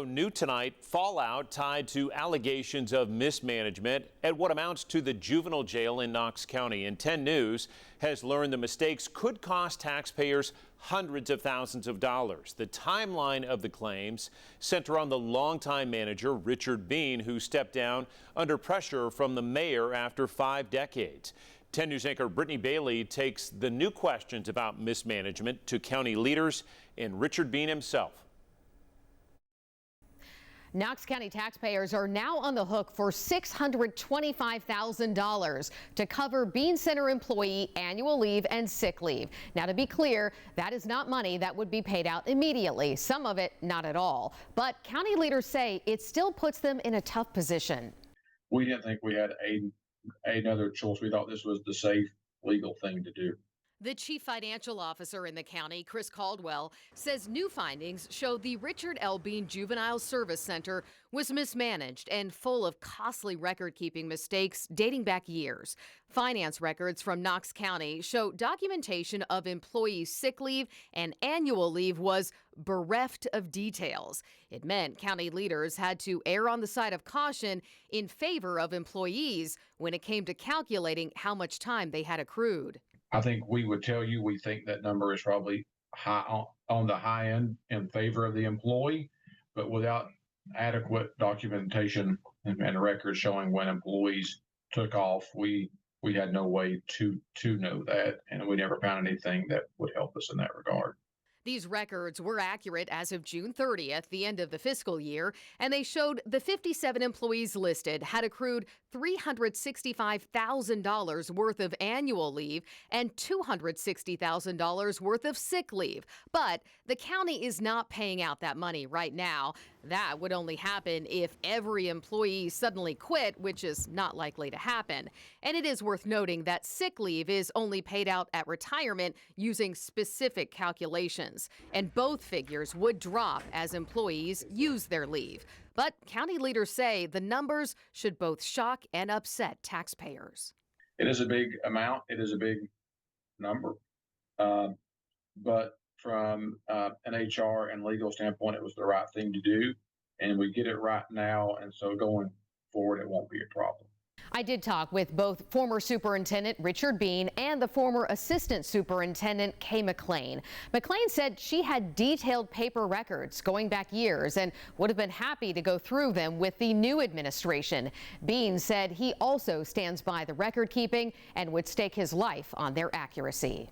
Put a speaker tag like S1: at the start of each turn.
S1: New tonight, fallout tied to allegations of mismanagement at what amounts to the juvenile jail in Knox County. And 10 News has learned the mistakes could cost taxpayers hundreds of thousands of dollars. The timeline of the claims center on the longtime manager, Richard Bean, who stepped down under pressure from the mayor after 5 decades. 10 News anchor Brittany Bailey takes the new questions about mismanagement to county leaders and Richard Bean himself.
S2: Knox County taxpayers are now on the hook for $625,000 to cover Bean Center employee annual leave and sick leave. Now, to be clear, that is not money that would be paid out immediately. Some of it not at all. But county leaders say it still puts them in a tough position.
S3: We didn't think we had another choice. We thought this was the safe, legal thing to do.
S2: The chief financial officer in the county, Chris Caldwell, says new findings show the Richard L. Bean Juvenile Service Center was mismanaged and full of costly record-keeping mistakes dating back years. Finance records from Knox County show documentation of employee sick leave and annual leave was bereft of details. It meant county leaders had to err on the side of caution in favor of employees when it came to calculating how much time they had accrued.
S3: I think we would tell you we think that number is probably high on the high end in favor of the employee, but without adequate documentation and records showing when employees took off, we had no way to know that, and we never found anything that would help us in that regard.
S2: These records were accurate as of June 30th, the end of the fiscal year, and they showed the 57 employees listed had accrued $365,000 worth of annual leave and $260,000 worth of sick leave. But the county is not paying out that money right now. That would only happen if every employee suddenly quit, which is not likely to happen. And it is worth noting that sick leave is only paid out at retirement using specific calculations. And both figures would drop as employees use their leave. But county leaders say the numbers should both shock and upset taxpayers.
S3: It is a big amount. It is a big number. But from an HR and legal standpoint, it was the right thing to do. And we get it right now. And so going forward, it won't be a problem.
S2: I did talk with both former Superintendent Richard Bean and the former Assistant Superintendent Kay McLean. McLean said she had detailed paper records going back years and would have been happy to go through them with the new administration. Bean said he also stands by the record keeping and would stake his life on their accuracy.